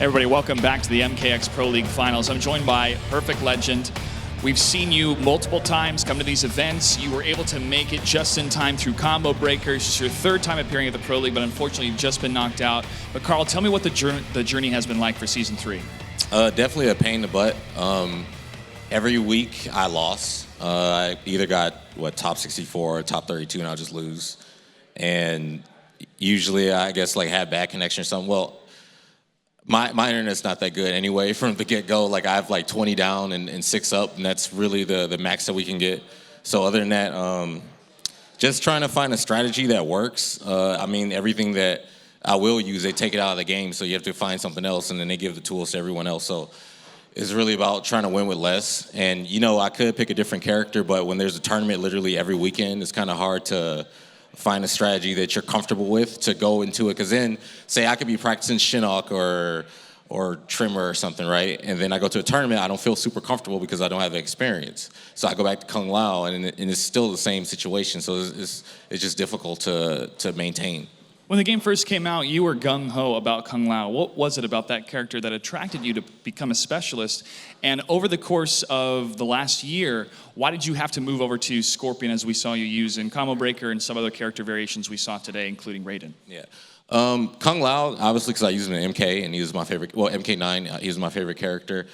Everybody, welcome back to the MKX Pro League Finals. I'm joined by Perfect Legend. We've seen you multiple times come to these events. You were able to make it just in time through combo breakers. It's your third time appearing at the Pro League, but unfortunately you've just been knocked out. But Carl, tell me what the journey has been like for Season 3. Definitely a pain in the butt. Every week I lost. I either got, top 64 or top 32, and I'll just lose. And usually I guess had bad connection or something. Well, my internet's not that good anyway from the get-go. I have 20 down and 6 up, and that's really the max that we can get. So other than that, just trying to find a strategy that works. Everything that I will use, they take it out of the game, so you have to find something else, and then they give the tools to everyone else. So it's really about trying to win with less. And, I could pick a different character, but when there's a tournament literally every weekend, it's kind of hard to find a strategy that you're comfortable with to go into it. Because then, say I could be practicing Shinnok or Trimmer or something, right? And then I go to a tournament, I don't feel super comfortable because I don't have the experience. So I go back to Kung Lao, and it's still the same situation. So it's just difficult to maintain. When the game first came out, you were gung-ho about Kung Lao. What was it about that character that attracted you to become a specialist? And over the course of the last year, why did you have to move over to Scorpion, as we saw you use in Combo Breaker and some other character variations we saw today, including Raiden? Yeah. Kung Lao, obviously, because I used him in MK, and he was my favorite. Well, MK9, he was my favorite character.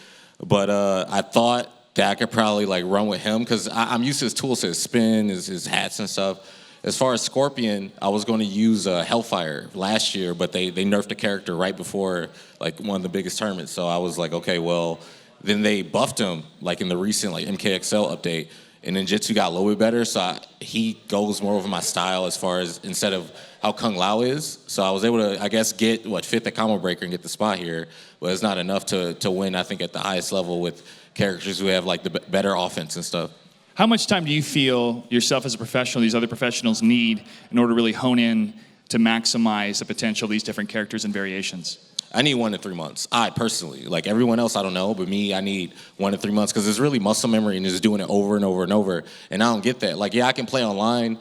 But I thought that I could probably run with him, because I'm used to his tools, his spin, his hats and stuff. As far as Scorpion, I was going to use Hellfire last year, but they nerfed the character right before one of the biggest tournaments. So I was like, okay, well, then they buffed him in the recent MKXL update, and then Jitsu got a little bit better. So he goes more over my style as far as instead of how Kung Lao is. So I was able to, I guess, get fifth at Combo Breaker and get the spot here, but it's not enough to win. I think at the highest level with characters who have the better offense and stuff. How much time do you feel yourself as a professional, these other professionals need in order to really hone in to maximize the potential of these different characters and variations? I need 1 to 3 months. I personally, everyone else, I don't know, but me, I need 1 to 3 months because it's really muscle memory and just doing it over and over and over. And I don't get that. Yeah, I can play online,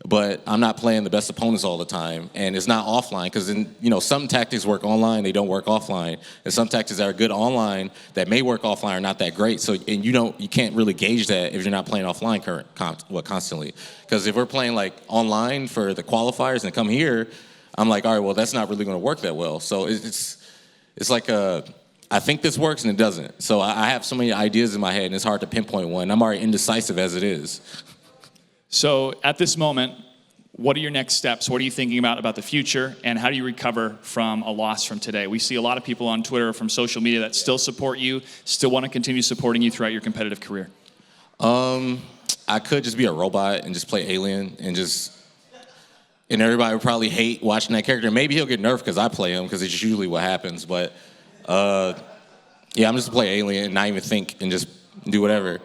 but I'm not playing the best opponents all the time. And it's not offline because, some tactics work online, they don't work offline. And some tactics that are good online that may work offline are not that great. So, and you can't really gauge that if you're not playing offline constantly. Because if we're playing online for the qualifiers and come here, I'm all right, well, that's not really going to work that well. So it's I think this works and it doesn't. So I have so many ideas in my head and it's hard to pinpoint one. I'm already indecisive as it is. So at this moment, what are your next steps? What are you thinking about the future? And how do you recover from a loss from today? We see a lot of people on Twitter, from social media, that still support you, still want to continue supporting you throughout your competitive career. I could just be a robot and just play Alien and everybody would probably hate watching that character. Maybe he'll get nerfed because I play him, because it's usually what happens. But yeah, I'm just play Alien and not even think and just do whatever.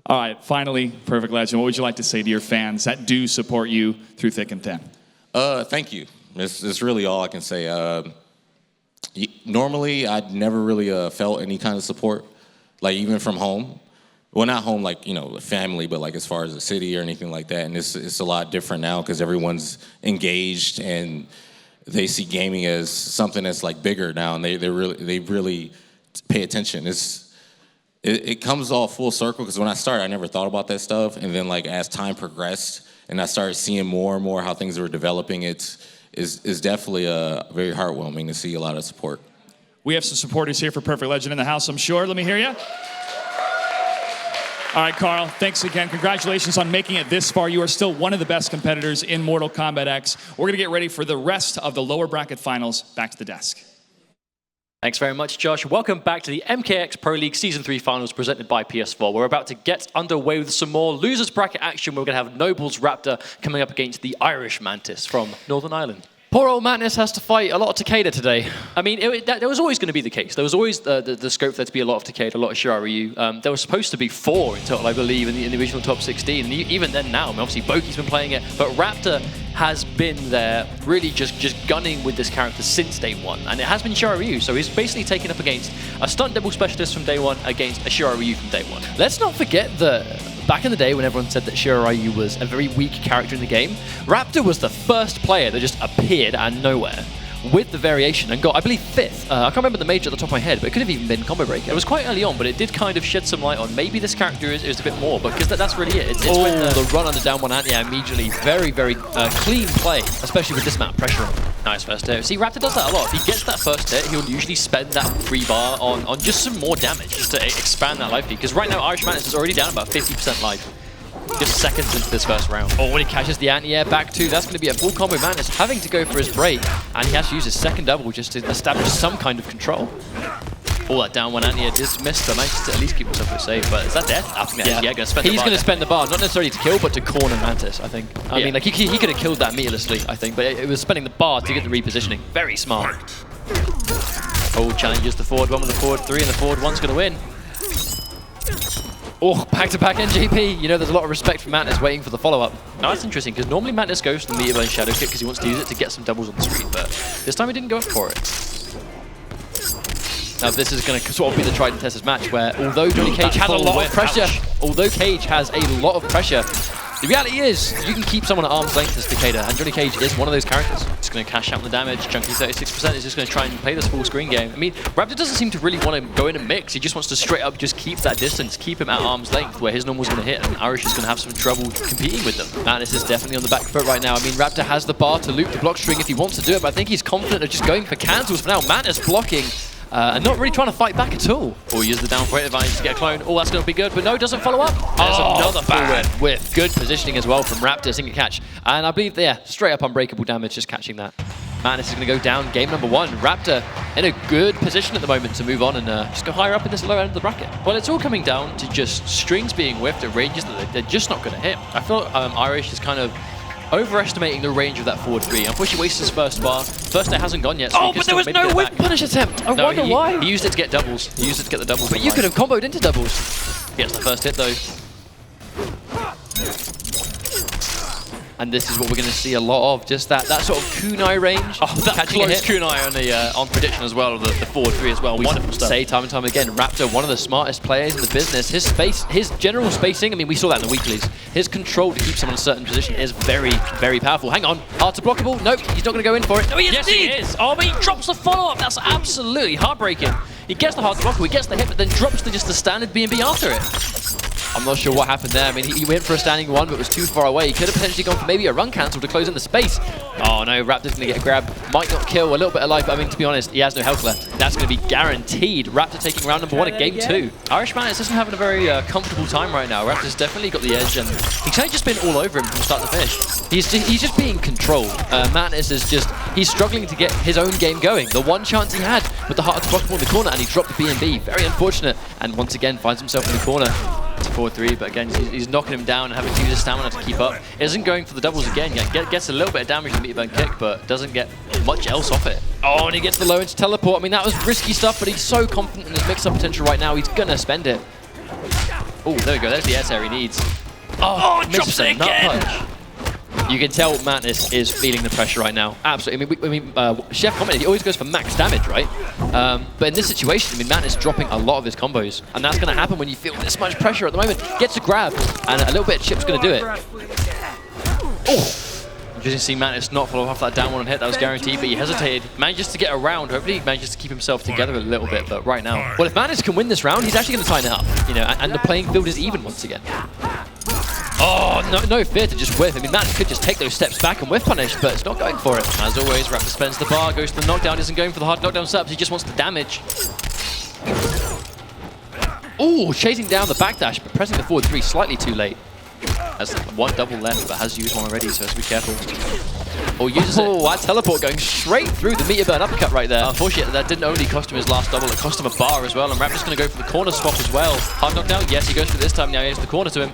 All right, finally, Perfect Legend, what would you like to say to your fans that do support you through thick and thin? Thank you. It's really all I can say. Normally, I'd never really felt any kind of support, even from home. Well, not home, family, but as far as the city or anything like that. And it's a lot different now because everyone's engaged and they see gaming as something that's bigger now, and they really pay attention. It comes all full circle because when I started, I never thought about that stuff. And then as time progressed and I started seeing more and more how things were developing, it's definitely very heartwarming to see a lot of support. We have some supporters here for Perfect Legend in the house, I'm sure. Let me hear you. All right, Carl, thanks again. Congratulations on making it this far. You are still one of the best competitors in Mortal Kombat X. We're going to get ready for the rest of the lower bracket finals. Back to the desk. Thanks very much, Josh. Welcome back to the MKX Pro League Season 3 Finals presented by PS4. We're about to get underway with some more losers bracket action. We're going to have Noble's Raptor coming up against the Irish Mantis from Northern Ireland. Poor old Mantis has to fight a lot of Takeda today. There was always going to be the case. There was always the scope for there to be a lot of Takeda, a lot of Shiryu. There was supposed to be 4 in total, I believe, in the original top 16. And even then now, obviously Boki's been playing it, but Raptor has been there really just gunning with this character since day one. And it has been Shiryu, so he's basically taken up against a stunt double specialist from day one against a Shiryu from day one. Let's not forget that back in the day when everyone said that Shiryu was a very weak character in the game, Raptor was the first player that just appeared out of nowhere. with the variation and got, I believe, 5th. I can't remember the major at the top of my head, but it could have even been Combo Breaker. It was quite early on, but it did kind of shed some light on maybe this character is a bit more, because that's really it. It's when the run under down one anti immediately. Very, very clean play, especially with this amount of pressure on. Nice first hit. See, Raptor does that a lot. If he gets that first hit, he'll usually spend that free bar on just some more damage, just to expand that life lead. Because right now, Irish Mantis is already down about 50% life. Just seconds into this first round. Oh, when he catches the anti-air back two, that's going to be a full combo. Mantis having to go for his break, and he has to use his second double just to establish some kind of control. Oh, that down one anti-air just missed, but managed to at least keep himself safe. But is that death? I think yeah, going to spend the bar. He's going to spend the bar, not necessarily to kill, but to corner Mantis, I think. I mean, like, he could have killed that meterlessly, I think, but it was spending the bar to get the repositioning. Very smart. Oh, challenges the forward one with the forward 3, and the forward 1's going to win. Oh, back-to-back NJP. You know, there's a lot of respect for Mantis waiting for the follow-up. Now, that's interesting, because normally Mantis goes for the meter burn shadow kick because he wants to use it to get some doubles on the screen, but this time he didn't go for it. Now, this is going to sort of be the tried and tested match where, although Johnny Cage has a lot of pressure, the reality is, you can keep someone at arm's length as Takeda, and Johnny Cage is one of those characters. He's going to cash out on the damage. Chunky 36% is just going to try and play this full screen game. I mean, Raptor doesn't seem to really want to go in and mix. He just wants to straight up just keep that distance, keep him at arm's length where his normal's going to hit, and Irish is going to have some trouble competing with them. Mantis is definitely on the back foot right now. I mean, Raptor has the bar to loop the block string if he wants to do it, but I think he's confident of just going for cancels for now. Mantis blocking. And not really trying to fight back at all. Or use the down for it advantage to get a clone. Oh, that's going to be good, but no, doesn't follow up. There's another forward with good positioning as well from Raptor, single catch. And I believe, yeah, straight up unbreakable damage, just catching that. Mantis is going to go down game number 1. Raptor in a good position at the moment to move on and just go higher up in this lower end of the bracket. Well, it's all coming down to just strings being whiffed at ranges that they're just not going to hit. I feel Irish is kind of overestimating the range of that forward 3. Unfortunately, he wastes his first bar. First hit hasn't gone yet, so but there was no whip punish attempt. I wonder why. He used it to get doubles. He used it to get the doubles. But you could have comboed into doubles. Gets the first hit, though. And this is what we're going to see a lot of, just that sort of kunai range. Oh, that close kunai on prediction as well, the forward 3 as well. Wonderful stuff. Say time and time again, Raptor, one of the smartest players in the business. His space, his general spacing, I mean, we saw that in the weeklies. His control to keep someone in a certain position is very, very powerful. Hang on, hard to blockable. Nope, he's not going to go in for it. No, he is. Yes, he is. Oh, but he drops the follow-up. That's absolutely heartbreaking. He gets the hard to blockable, he gets the hit, but then drops just the standard B&B after it. I'm not sure what happened there. I mean, he went for a standing 1, but was too far away. He could have potentially gone for maybe a run cancel to close in the space. Oh no, Raptor's going to get a grab. Might not kill, a little bit of life, but I mean, to be honest, he has no health left. That's going to be guaranteed. Raptor taking round number 1 in game 2. Irish Mantis isn't having a very comfortable time right now. Raptor's definitely got the edge, and he's kind of just been all over him from start to finish. He's just being controlled. Mantis is just, he's struggling to get his own game going. The one chance he had with the heart to blockable in the corner, and he dropped the B&B. Very unfortunate, and once again finds himself in the corner. It's 4-3, but again, he's knocking him down and having to use his stamina to keep up. Isn't going for the doubles again yet. Gets a little bit of damage from the meter burn kick, but doesn't get much else off it. Oh, and he gets the low into teleport. I mean, that was risky stuff, but he's so confident in his mix-up potential right now, he's gonna spend it. Oh, there we go. There's the air tear he needs. Oh, drops it again! You can tell Mantis is feeling the pressure right now. Absolutely. I mean, Chef commented, he always goes for max damage, right? But in this situation, I mean, Mantis dropping a lot of his combos. And that's going to happen when you feel this much pressure at the moment. Gets a grab, and a little bit of chip's going to do it. Oh! Just to see Mantis not follow off that down 1 hit, that was guaranteed, but he hesitated. Manages to get around. Hopefully he manages to keep himself together a little bit, but right now... Well, if Mantis can win this round, he's actually going to tie it up, you know, and the playing field is even once again. Oh, no fear to just whiff. I mean, Mantis could just take those steps back and whiff punish, but it's not going for it. As always, Raptor spends the bar, goes to the knockdown, isn't going for the hard knockdown setups, he just wants the damage. Oh, chasing down the backdash, but pressing the forward 3 slightly too late. Has 1 double left, but has used 1 already, so has to be careful. Or uses it. Oh, that teleport going straight through the meter burn uppercut right there. Unfortunately, that didn't only cost him his last double, it cost him a bar as well, and Raptor's going to go for the corner swap as well. Hard knockdown? Yes, he goes for it this time, now he has the corner to him.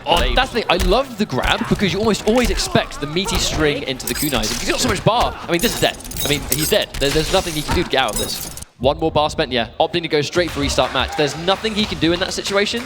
Oh, that's the thing. I love the grab because you almost always expect the meaty string into the kunais. He's got so much bar. I mean, this is dead. I mean, he's dead. There's nothing he can do to get out of this. 1 more bar spent, yeah. Opting to go straight for restart match. There's nothing he can do in that situation.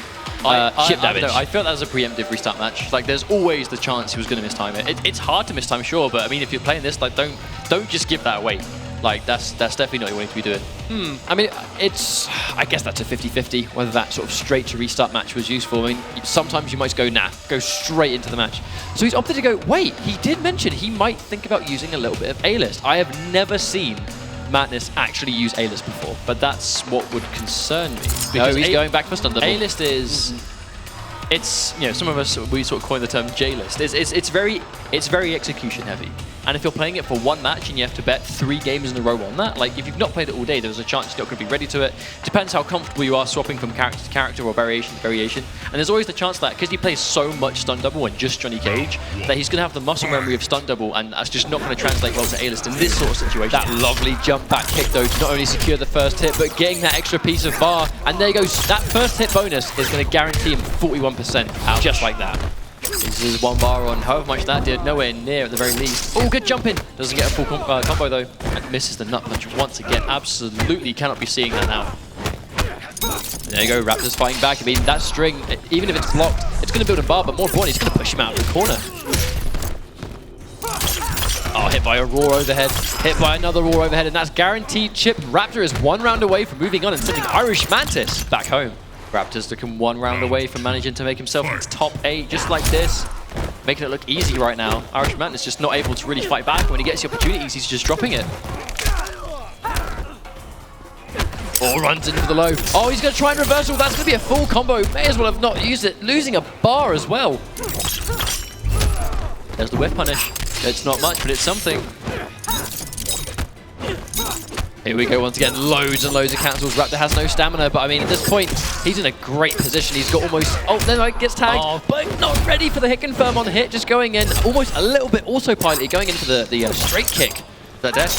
Chip damage. I felt that was a preemptive restart match. Like, there's always the chance he was going to mistime it. It's hard to mistime, sure, but I mean, if you're playing this, like, don't just give that away. Like, that's definitely not what you need to be doing. I mean, I guess that's a 50-50, whether that sort of straight to restart match was useful. I mean, sometimes you might go, nah, go straight into the match. So he's opted to go, wait, he did mention he might think about using a little bit of A-list. I have never seen Mantis actually use A-list before, but that's what would concern me. No, he's going back for stun double. A-list is... It's, you know, some of us, we sort of coined the term J-list. It's very execution heavy. And if you're playing it for one match and you have to bet 3 games in a row on that, like if you've not played it all day, there's a chance you're not going to be ready to it. Depends how comfortable you are swapping from character to character or variation to variation. And there's always the chance that because he plays so much stun double and just Johnny Cage, that he's going to have the muscle memory of stun double, and that's just not going to translate well to A-list in this sort of situation. That lovely jump back kick though to not only secure the first hit, but getting that extra piece of bar. And there goes, that first hit bonus is going to guarantee him 41%. Ouch. Just like that. This is 1 bar on however much that did, nowhere near at the very least. Oh, good jump in. Doesn't get a full combo though. And misses the nut punch once again. Absolutely cannot be seeing that now. And there you go, Raptor's fighting back. I mean, that string, even if it's blocked, it's going to build a bar, but more importantly, it's going to push him out of the corner. Oh, hit by a raw overhead, hit by another raw overhead, and that's guaranteed chip. Raptor is 1 round away from moving on and sending Irish Mantis back home. Raptor's looking 1 round away from managing to make himself into top 8, just like this. Making it look easy right now. Irish Mantis just not able to really fight back. When he gets the opportunities, he's just dropping it. Oh, runs into the low. Oh, he's going to try and reversal. That's going to be a full combo. May as well have not used it. Losing a bar as well. There's the whiff punish. It's not much, but it's something. Here we go once again, loads and loads of cancels. Raptor has no stamina, but I mean, at this point, he's in a great position. He's got almost, oh, then like gets tagged, but not ready for the hit confirm on the hit, just going in, almost a little bit autopilot, going in for the straight kick. Is that dead?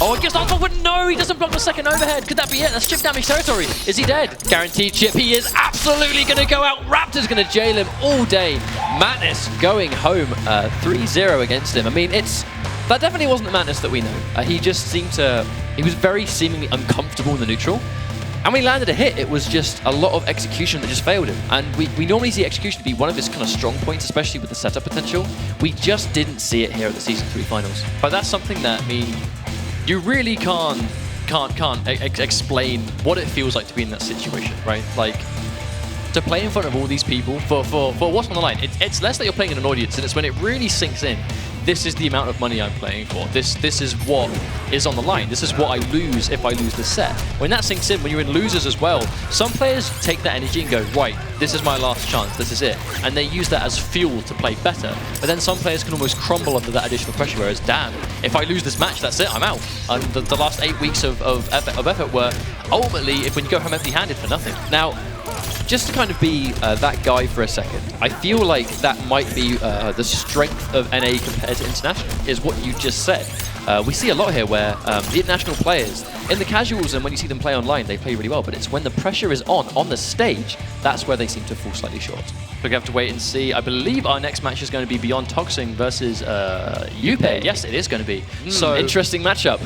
Oh, it gets on top, but no, he doesn't block the second overhead. Could that be it? That's chip damage territory. Is he dead? Guaranteed chip. He is absolutely going to go out. Raptor's going to jail him all day. Mantis going home 3-0 against him. I mean, that definitely wasn't the Mantis that we know. He just seemed to... He was very seemingly uncomfortable in the neutral. And when he landed a hit, it was just a lot of execution that just failed him. And we normally see execution to be one of his kind of strong points, especially with the setup potential. We just didn't see it here at the Season 3 finals. But that's something that, I mean, you really can't explain what it feels like to be in that situation, right? Like, to play in front of all these people for what's on the line. It's less that you're playing in an audience, and it's when it really sinks in. This is the amount of money I'm playing for. This is what is on the line. This is what I lose if I lose the set. When that sinks in, when you're in losers as well, some players take that energy and go, right, this is my last chance, this is it. And they use that as fuel to play better. But then some players can almost crumble under that additional pressure, whereas, damn, if I lose this match, that's it, I'm out. And the last 8 weeks of effort were ultimately, when you go home empty-handed, for nothing. Now, just to kind of be that guy for a second, I feel like that might be the strength of NA compared to international, is what you just said. We see a lot here where the international players, in the casuals and when you see them play online, they play really well, but it's when the pressure is on the stage, that's where they seem to fall slightly short. We're going to have to wait and see. I believe our next match is going to be Beyond Toxing versus Yupe. Yes, it is going to be. So interesting matchup.